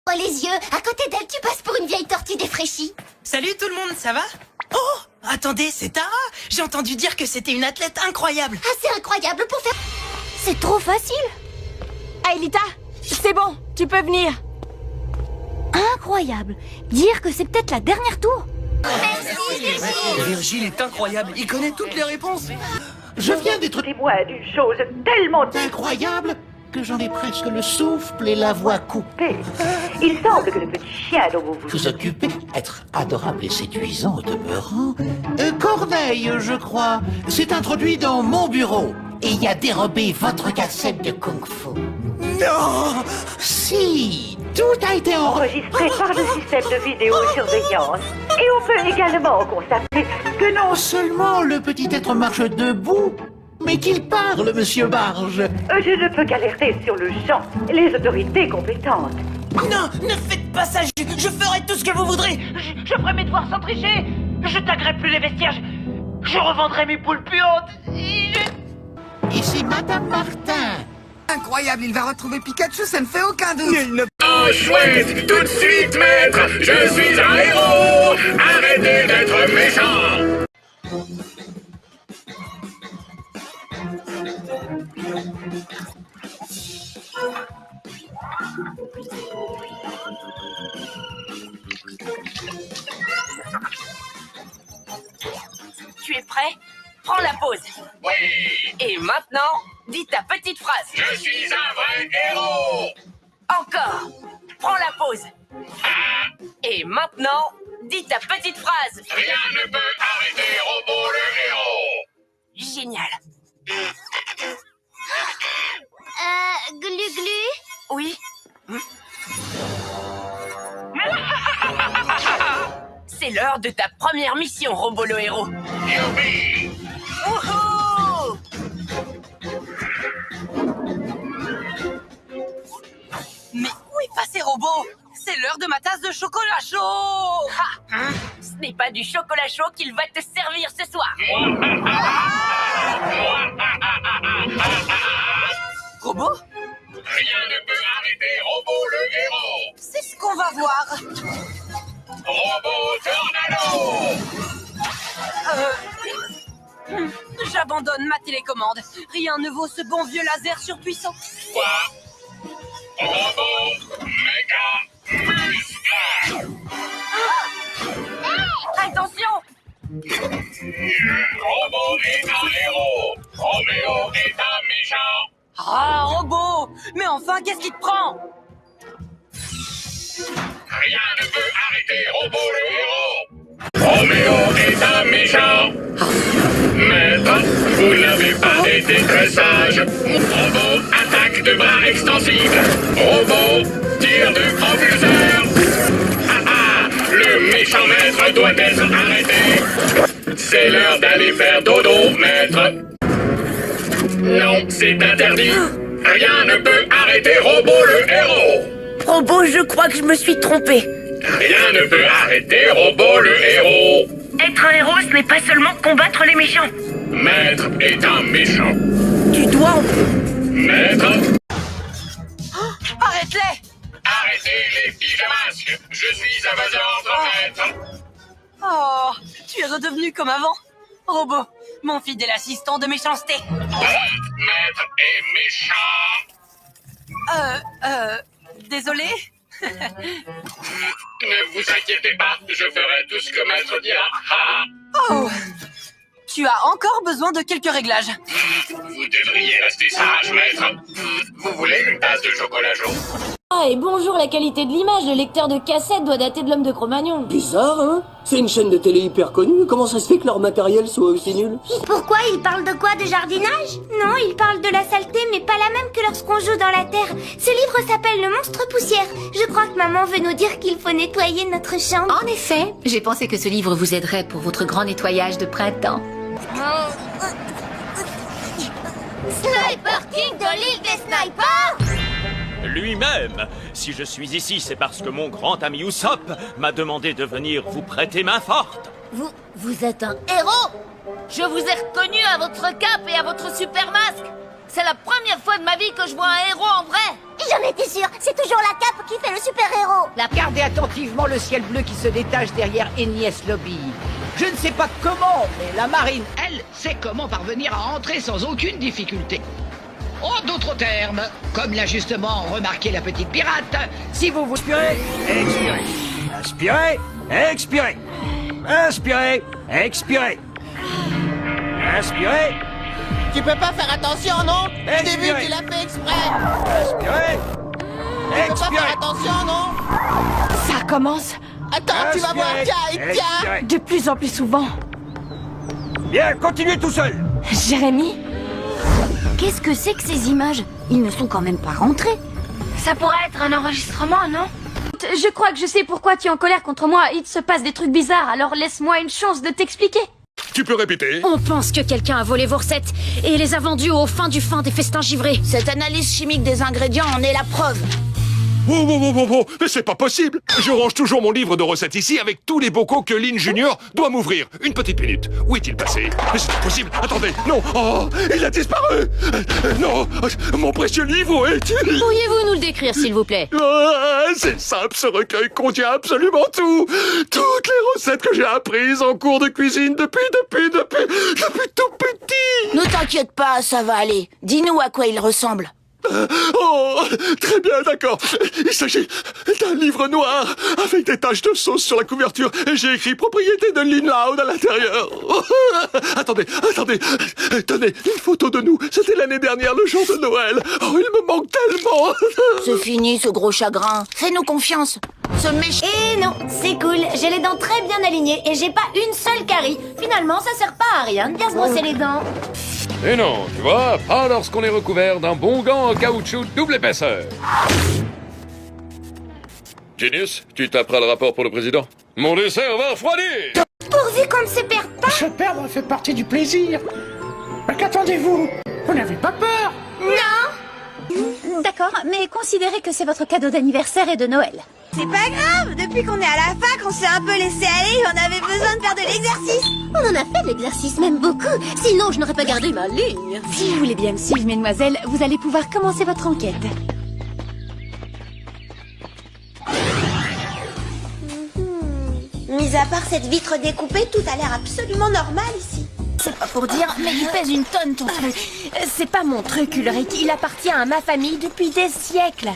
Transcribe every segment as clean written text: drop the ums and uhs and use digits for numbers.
Oh les yeux, à côté d'elle tu passes pour une vieille tortue défraîchie. Salut tout le monde, ça va? Oh, attendez, c'est Tara. J'ai entendu dire que c'était une athlète incroyable. Ah c'est incroyable pour faire... C'est trop facile. Aelita, c'est bon, tu peux venir. Incroyable. Dire que c'est peut-être la dernière tour. Merci Virgile. Virgile est incroyable, il connaît toutes les réponses. Je viens d'être Témoin d'une chose tellement incroyable que j'en ai presque le souffle et la voix coupée. Il semble que le petit chien dont vous vous... Vous occupez, être adorable et séduisant au demeurant. Corneille, je crois, s'est introduit dans mon bureau et y a dérobé votre cassette de kung-fu. Non! Si, tout a été enregistré par le système de vidéosurveillance. Et on peut également constater que non... Non seulement le petit être marche debout, mais qu'il parle, monsieur Barge. Je ne peux qu'alerter sur le champ les autorités compétentes. Non, ne faites pas ça, je ferai tout ce que vous voudrez. Je ferai mes devoirs sans tricher. Je taguerai plus les vestiaires. Je revendrai mes poules puantes. Ici Madame Martin. Incroyable, il va retrouver Pikachu, ça ne fait aucun doute. Oh chouette, tout de suite maître, je suis un héros. Arrêtez d'être méchant. Tu es prêt? Prends la pause. Oui, Et maintenant, dis ta petite phrase. je suis un vrai héros. Encore. Prends la pause. Et maintenant, dis ta petite phrase. Rien ne peut arrêter Robo le héros. Génial. Glu glu. Oui. C'est l'heure de ta première mission, Robo le héros. Youpi. Wouhou! Mais où est passé Robo? C'est l'heure de ma tasse de chocolat chaud! Ha! Ce n'est pas du chocolat chaud qu'il va te servir ce soir. Robo? Rien ne peut arrêter Robo le héros. C'est ce qu'on va voir. Robo Tornado. J'abandonne ma télécommande. Rien ne vaut ce bon vieux laser surpuissant. Quoi? Robo méga musclé. Attention! Robo est un héros. Roméo est un méchant. Ah, Robo! Mais enfin, qu'est-ce qui te prend? Rien ne peut arrêter Robo le héros. Roméo est un méchant. Maître, vous n'avez pas été très sage. Robo attaque de bras extensifs. Robo tire de propulseur. Le méchant maître doit être arrêté. C'est l'heure d'aller faire dodo, maître. Non, c'est interdit. Rien ne peut arrêter Robo le héros. Robo, je crois que je me suis trompé. Rien ne peut arrêter Robo le héros. Être un héros, ce n'est pas seulement combattre les méchants. Maître est un méchant. Tu dois... Maître, Arrête-les! arrêtez les pyjamasques. Je suis à vos ordres, maître. Oh, tu es redevenu comme avant. Robo, mon fidèle assistant de méchanceté. Maître est méchant. Désolé. Ne vous inquiétez pas, je ferai tout ce que maître dira. Ah, Oh, tu as encore besoin de quelques réglages. vous devriez rester sage, maître. Vous voulez une tasse de chocolat chaud? Ah, et bonjour, la qualité de l'image, le lecteur de cassette doit dater de l'homme de Cro-Magnon. Bizarre, hein? C'est une chaîne de télé hyper connue, comment ça se fait que leur matériel soit aussi nul? Pourquoi il parle de quoi? De jardinage? Non, il parle de la saleté, mais pas la même que lorsqu'on joue dans la terre. Ce livre s'appelle Le monstre poussière. Je crois que maman veut nous dire qu'il faut nettoyer notre chambre. En effet, j'ai pensé que ce livre vous aiderait pour votre grand nettoyage de printemps. Sniper King de l'île des snipers! Lui-même. Si je suis ici, c'est parce que mon grand ami Usopp m'a demandé de venir vous prêter main forte. Vous êtes un héros! Je vous ai reconnu à votre cape et à votre super masque! C'est la première fois de ma vie que je vois un héros en vrai. J'en étais sûre, c'est toujours la cape qui fait le super-héros. Regardez attentivement le ciel bleu qui se détache derrière Enies Lobby. Je ne sais pas comment, mais la marine, elle, sait comment parvenir à entrer sans aucune difficulté. En d'autres termes, comme l'a justement remarqué la petite pirate, si vous vous... Inspirez, expirez. Inspirez, expirez. Inspirez, expirez. Inspirez. Tu peux pas faire attention, non? Je t'ai vu, tu l'as fait exprès. Inspirez. Tu peux pas faire attention, non? Ça commence. Attends, tu vas voir, tiens. Expirez. De plus en plus souvent. Bien, continuez tout seul. Jérémy? Qu'est-ce que c'est que ces images? Ils ne sont quand même pas rentrés. Ça pourrait être un enregistrement, non? Je crois que je sais pourquoi tu es en colère contre moi. Il se passe des trucs bizarres, alors laisse-moi une chance de t'expliquer. Tu peux répéter? On pense que quelqu'un a volé vos recettes et les a vendues au fin du fin des festins givrés. Cette analyse chimique des ingrédients en est la preuve. Oh, mais c'est pas possible. Je range toujours mon livre de recettes ici avec tous les bocaux que Lynn Junior doit m'ouvrir. Une petite minute. Où est-il passé? Mais c'est impossible. Attendez, non. Oh, il a disparu. Non, mon précieux livre, où est-il? Pourriez-vous nous le décrire, s'il vous plaît? C'est simple, ce recueil contient absolument tout. Toutes les recettes que j'ai apprises en cours de cuisine depuis tout petit. Ne t'inquiète pas, ça va aller. Dis-nous à quoi il ressemble. Oh, très bien, d'accord. Il s'agit d'un livre noir avec des taches de sauce sur la couverture et j'ai écrit propriété de Lynn Loud à l'intérieur. Attendez. Tenez, une photo de nous. C'était l'année dernière, le jour de Noël. Oh, il me manque tellement. C'est fini, ce gros chagrin. Fais-nous confiance. Ce méchant... Eh non, c'est cool, j'ai les dents très bien alignées et j'ai pas une seule carie. Finalement, ça sert pas à rien de bien se brosser les dents. Et non, tu vois, pas lorsqu'on est recouvert d'un bon gant en caoutchouc double épaisseur. Genius, tu taperas le rapport pour le président. Mon dessert va refroidir. Pourvu qu'on ne se perde pas. Se perdre fait partie du plaisir. Mais qu'attendez-vous? Vous n'avez pas peur? Non. D'accord, mais considérez que c'est votre cadeau d'anniversaire et de Noël. C'est pas grave, depuis qu'on est à la fac, on s'est un peu laissé aller et on avait besoin de faire de l'exercice. On en a fait de l'exercice, même beaucoup. Sinon, je n'aurais pas gardé ma ligne. Si vous voulez bien me suivre, mesdemoiselles, vous allez pouvoir commencer votre enquête. Mis à part cette vitre découpée, tout a l'air absolument normal ici. C'est pas pour dire, mais il pèse une tonne ton truc. C'est pas mon truc, Ulrich. Il appartient à ma famille depuis des siècles.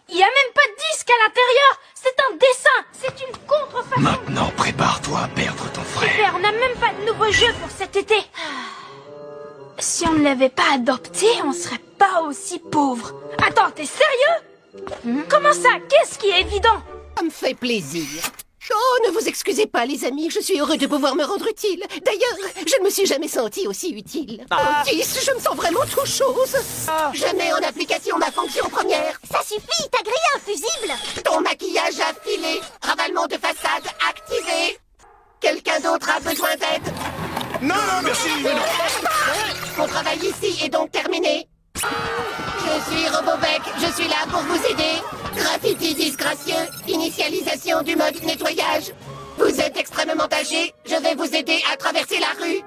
Il y a même pas de disque à l'intérieur. C'est un dessin. C'est une contrefaçon. Maintenant, prépare-toi à perdre ton frère. Super, on n'a même pas de nouveau jeu pour cet été. Si on ne l'avait pas adopté, on serait pas aussi pauvre. Attends, t'es sérieux? Comment ça? Qu'est-ce qui est évident? Ça me fait plaisir. Oh, ne vous excusez pas, les amis, je suis heureux de pouvoir me rendre utile. D'ailleurs, je ne me suis jamais senti aussi utile. Otis, je me sens vraiment trop chose. Je mets en application ma fonction première. Ça suffit, t'as grillé un fusible. Ton maquillage affilé, ravalement de façade activé. Quelqu'un d'autre a besoin d'aide? Non, merci. Mon travail ici est donc terminé. Je suis Robobec, je suis là pour vous aider. Graffiti disgracieux, initialisation du mode nettoyage. Vous êtes extrêmement âgé, je vais vous aider à traverser la rue.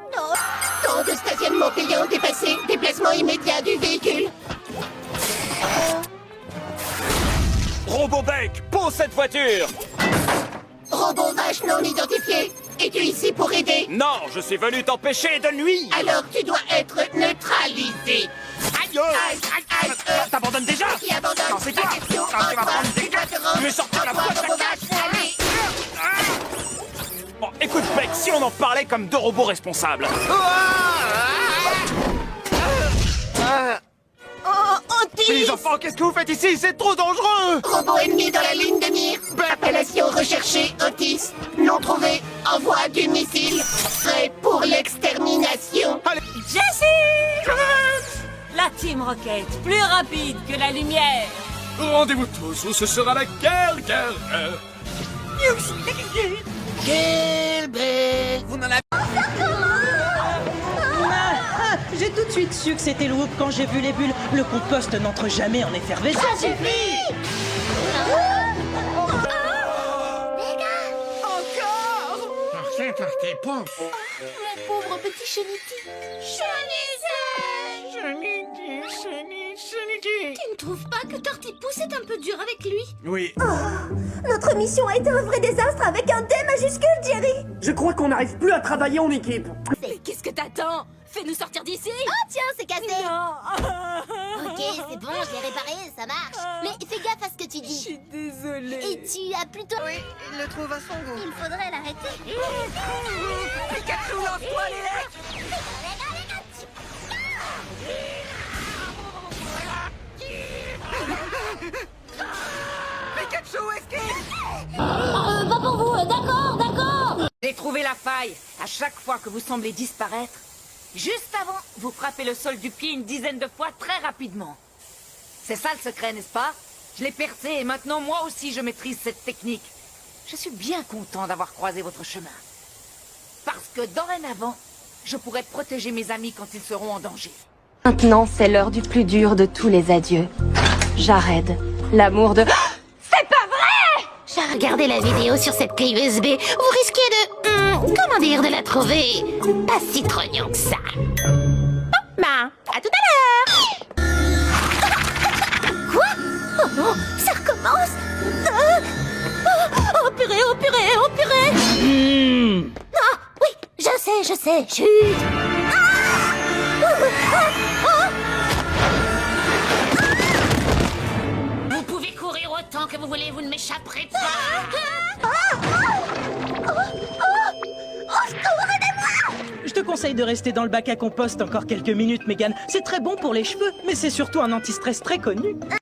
Temps de stationnement payant dépassé, déplacement immédiat du véhicule. Robobec, pose cette voiture. Robot vache non identifié, es-tu ici pour aider? Non, je suis venu t'empêcher de nuire. Alors tu dois être neutralisé. Aïe, t'abandonnes déjà? Qui abandonne? Non, c'est toi. Question, Non, tu vas prendre des gars. Tu veux sortir la voix de Robot vache, allez. Bon, écoute, Beck, si on en parlait comme deux robots responsables. Otis! Les enfants, qu'est-ce que vous faites ici? C'est trop dangereux! Robot ennemi dans la ligne de mire. Appellation recherchée, Otis. Non trouvé. Envoi du missile. Prêt pour l'extermination. Jessie! La Team Rocket, plus rapide que la lumière. Rendez-vous tous ou ce sera la guerre. Gilbert. Vous n'en avez... J'ai tout de suite su que c'était lourd quand j'ai vu les bulles. Le compost n'entre jamais en effervescence. Ça suffit! Partez, pauvre. Mon pauvre petit cheniti. Cheniti! trouves pas que Tortipousse est un peu dur avec lui? Oui. Notre mission a été un vrai désastre avec un D majuscule, Jerry. Je crois qu'on n'arrive plus à travailler en équipe. Mais qu'est-ce que t'attends? Fais-nous sortir d'ici! Ah tiens, c'est cassé. Ok, c'est bon, je l'ai réparé, ça marche. Mais fais gaffe à ce que tu dis. Je suis désolée. Et tu as plutôt... Oui, il le trouve à son goût. Il faudrait l'arrêter. Pikachu, lance-toi, les lecs! Pikachu, esquive! Pas pour vous, d'accord. J'ai trouvé la faille. À chaque fois que vous semblez disparaître, juste avant, vous frappez le sol du pied une dizaine de fois très rapidement. C'est ça le secret, n'est-ce pas? Je l'ai percé et maintenant moi aussi je maîtrise cette technique. Je suis bien content d'avoir croisé votre chemin. Parce que dorénavant, je pourrai protéger mes amis quand ils seront en danger. Maintenant, c'est l'heure du plus dur de tous les adieux. Jared, l'amour de... C'est pas vrai! J'ai regardé la vidéo sur cette clé USB. Vous risquez de... comment dire, de la trouver pas si trognant que ça. Bon, ben, à tout à l'heure. Quoi? Oh non, ça recommence. Oh purée, oh purée, oh purée. Ah, oui, je sais, chut. Vous pouvez courir autant que vous voulez, vous ne m'échapperez pas. Je te conseille de rester dans le bac à compost encore quelques minutes, Megan. C'est très bon pour les cheveux, mais c'est surtout un anti-stress très connu.